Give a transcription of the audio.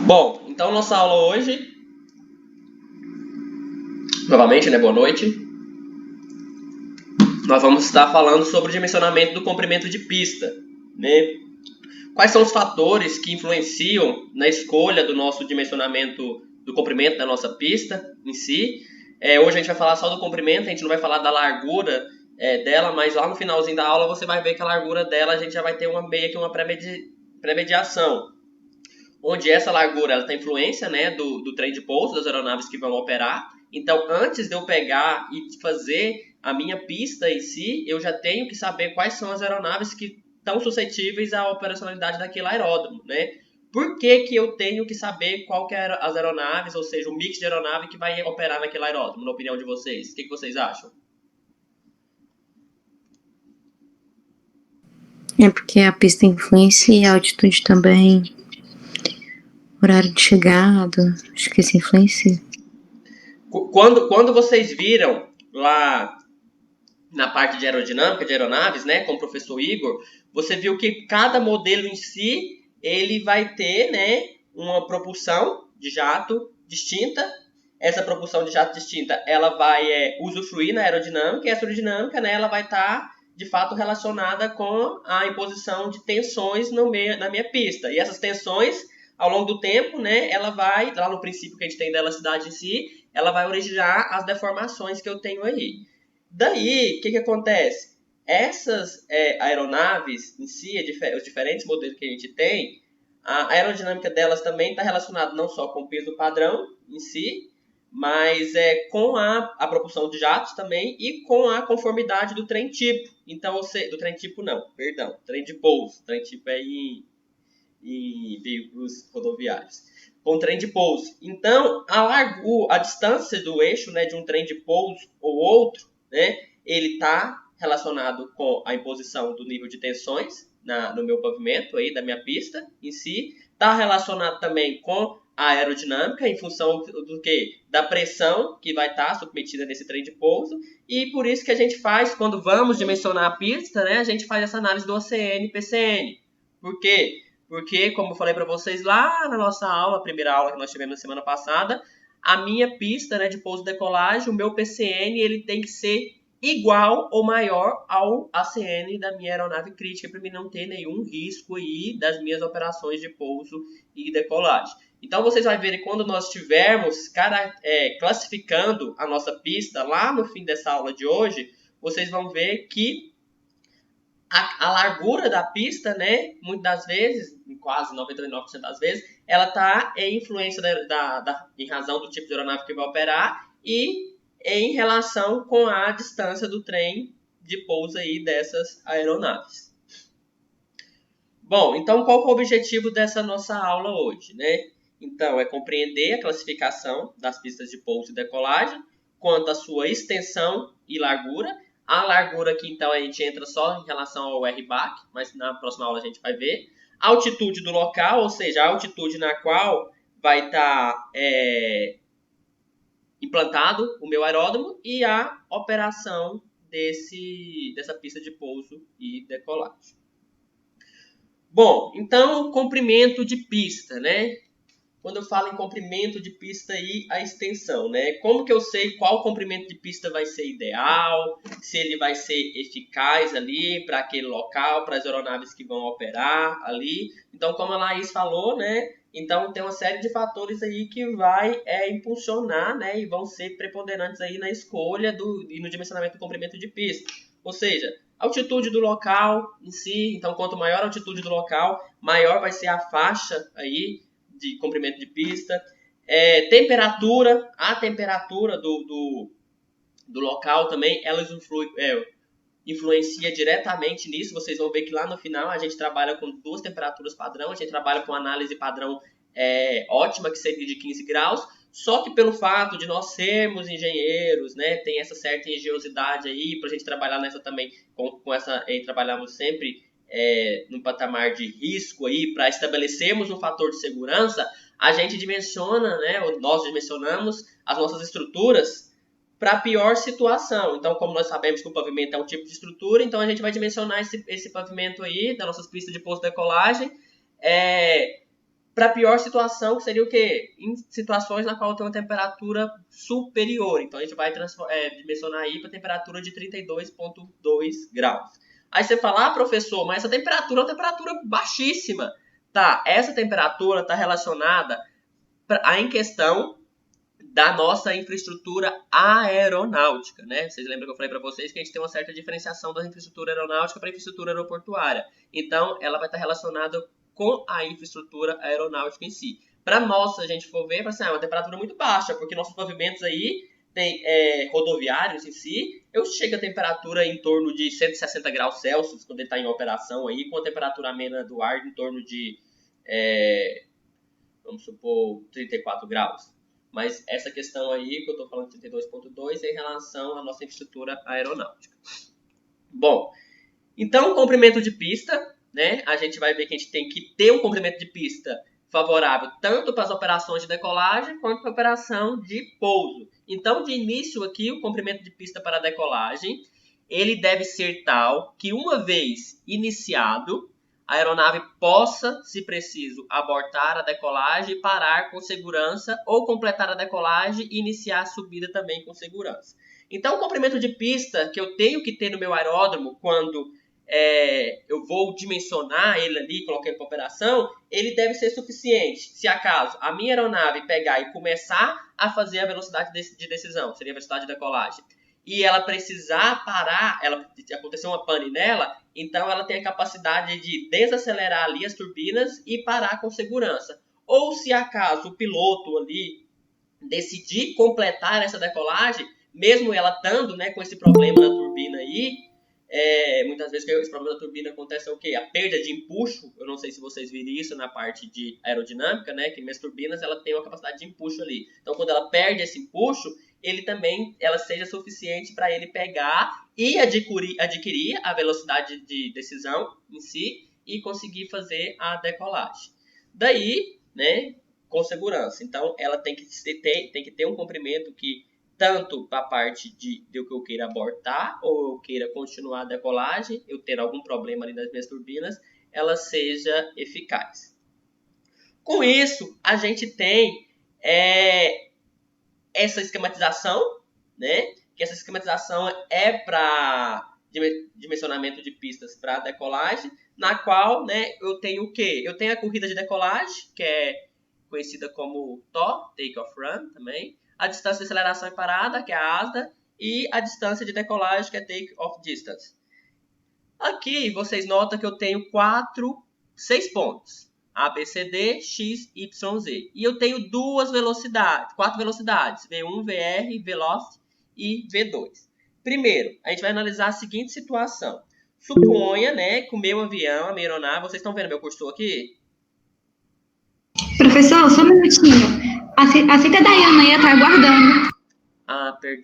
Bom, então nossa aula hoje, novamente, né, boa noite, nós vamos estar falando sobre o dimensionamento do comprimento de pista, né? Quais são os fatores que influenciam na escolha do nosso dimensionamento do comprimento da nossa pista em si? Hoje a gente vai falar só do comprimento, a gente não vai falar da largura dela, mas lá no finalzinho da aula você vai ver que a largura dela a gente já vai ter meio que uma pré-mediação, onde essa largura ela tem influência, né, do trem de pouso, das aeronaves que vão operar. Então, antes de eu pegar e fazer a minha pista em si, eu já tenho que saber quais são as aeronaves que estão suscetíveis à operacionalidade daquele aeródromo, né? Por que que eu tenho que saber qual que é as aeronaves, ou seja, o mix de aeronave que vai operar naquele aeródromo, na opinião de vocês? O que vocês acham? É porque a pista influencia, a altitude também, horário de chegada, acho que isso influencia. Quando vocês viram lá na parte de aerodinâmica, de aeronaves, né, com o professor Igor, você viu que cada modelo em si, ele vai ter, né, uma propulsão de jato distinta. Essa propulsão de jato distinta, ela vai usufruir na aerodinâmica, e essa aerodinâmica, né, ela vai estar, de fato, relacionada com a imposição de tensões na minha pista. E essas tensões, ao longo do tempo, né, ela vai, lá no princípio que a gente tem da elasticidade em si, ela vai originar as deformações que eu tenho aí. Daí, o que acontece? Essas aeronaves em si, os diferentes modelos que a gente tem, a aerodinâmica delas também está relacionada não só com o peso padrão em si, mas com a propulsão de jatos também e com a conformidade do trem tipo. Então, do trem tipo não, perdão, trem de pouso. Trem tipo é em veículos rodoviários. Com trem de pouso. Então, a distância do eixo, né, de um trem de pouso ou outro, né, ele está relacionado com a imposição do nível de tensões no meu pavimento, aí, da minha pista em si. Está relacionado também com a aerodinâmica, em função do que? Da pressão que vai estar submetida nesse trem de pouso. E por isso que a gente faz, quando vamos dimensionar a pista, né, a gente faz essa análise do OCN e PCN. Por quê? Porque, como eu falei para vocês lá na nossa aula, a primeira aula que nós tivemos na semana passada, a minha pista, né, de pouso e decolagem, o meu PCN, ele tem que ser igual ou maior ao ACN da minha aeronave crítica, para mim não ter nenhum risco aí das minhas operações de pouso e decolagem. Então, vocês vão ver que quando nós estivermos classificando a nossa pista lá no fim dessa aula de hoje, vocês vão ver que a largura da pista, né, muitas das vezes, quase 99% das vezes, ela está em influência em razão do tipo de aeronave que vai operar e em relação com a distância do trem de pouso aí dessas aeronaves. Bom, então qual que é o objetivo dessa nossa aula hoje, né? Então, é compreender a classificação das pistas de pouso e decolagem, quanto à sua extensão e largura. A largura aqui, então, a gente entra só em relação ao RBAC, mas na próxima aula a gente vai ver. A altitude do local, ou seja, a altitude na qual vai estar implantado o meu aeródromo e a operação dessa pista de pouso e decolagem. Bom, então, comprimento de pista, né? Quando eu falo em comprimento de pista e a extensão, né? Como que eu sei qual comprimento de pista vai ser ideal, se ele vai ser eficaz ali para aquele local, para as aeronaves que vão operar ali. Então, como a Laís falou, né? Então, tem uma série de fatores aí que vai impulsionar, né? E vão ser preponderantes aí na escolha e no dimensionamento do comprimento de pista. Ou seja, altitude do local em si. Então, quanto maior a altitude do local, maior vai ser a faixa aí de comprimento de pista, temperatura, a temperatura do local também, ela influencia diretamente nisso. Vocês vão ver que lá no final a gente trabalha com duas temperaturas padrão, a gente trabalha com análise padrão ótima, que seria de 15 graus, só que pelo fato de nós sermos engenheiros, né, tem essa certa engenhosidade aí, para a gente trabalhar nessa também, com essa, trabalharmos sempre no patamar de risco aí, para estabelecermos um fator de segurança, a gente dimensiona, né, nós dimensionamos as nossas estruturas para a pior situação. Então, como nós sabemos que o pavimento é um tipo de estrutura, então a gente vai dimensionar esse pavimento aí, das nossas pistas de pouso e decolagem, para a pior situação, que seria o quê? Em situações na qual tem uma temperatura superior. Então, a gente vai dimensionar aí para a temperatura de 32,2 graus. Aí você fala, professor, mas essa temperatura é uma temperatura baixíssima. Tá, essa temperatura está relacionada em questão da nossa infraestrutura aeronáutica, né? Vocês lembram que eu falei para vocês que a gente tem uma certa diferenciação da infraestrutura aeronáutica para a infraestrutura aeroportuária. Então, ela vai estar relacionada com a infraestrutura aeronáutica em si. Para nós, se a gente for ver, é uma temperatura muito baixa, porque nossos pavimentos aí tem rodoviários em si, eu chego a temperatura em torno de 160 graus Celsius quando ele está em operação aí, com a temperatura amena do ar em torno de, vamos supor, 34 graus. Mas essa questão aí, que eu estou falando de 32,2, é em relação à nossa infraestrutura aeronáutica. Bom, então, comprimento de pista, né? A gente vai ver que a gente tem que ter um comprimento de pista favorável tanto para as operações de decolagem quanto para a operação de pouso. Então, de início aqui, o comprimento de pista para a decolagem, ele deve ser tal que uma vez iniciado, a aeronave possa, se preciso, abortar a decolagem e parar com segurança, ou completar a decolagem e iniciar a subida também com segurança. Então, o comprimento de pista que eu tenho que ter no meu aeródromo quando eu vou dimensionar ele ali, colocar ele para operação, ele deve ser suficiente. Se acaso a minha aeronave pegar e começar a fazer a velocidade de decisão, seria a velocidade de decolagem, e ela precisar parar, acontecer uma pane nela, então ela tem a capacidade de desacelerar ali as turbinas e parar com segurança. Ou se acaso o piloto ali decidir completar essa decolagem, mesmo ela estando, né, com esse problema na turbina aí, muitas vezes que esse problema da turbina acontece o quê? A perda de empuxo. Eu não sei se vocês viram isso na parte de aerodinâmica, né? Que minhas turbinas ela tem uma capacidade de empuxo ali. Então, quando ela perde esse empuxo, ela seja suficiente para ele pegar e adquirir a velocidade de decisão em si e conseguir fazer a decolagem. Daí, né? Com segurança. Então, ela tem que ter um comprimento que tanto para a parte de que eu queira abortar ou eu queira continuar a decolagem, eu ter algum problema ali nas minhas turbinas, ela seja eficaz. Com isso, a gente tem essa esquematização, né? Que essa esquematização é para dimensionamento de pistas para decolagem, na qual, né, eu tenho o quê? Eu tenho a corrida de decolagem, que é conhecida como TOR, Take Off Run também, a distância de aceleração e parada, que é a ASDA, e a distância de decolagem, que é Take Off Distance. Aqui vocês notam que eu tenho 6 pontos, A, B, C, D, X, Y, Z. E eu tenho 4 velocidades, V1, VR, Velocity e V2. Primeiro, a gente vai analisar a seguinte situação. Suponha, né, que o meu avião, a minha aeronave, vocês estão vendo meu cursor aqui? Professor, só um minutinho. A Cita Dayana ia estar aguardando. Ah, perdão.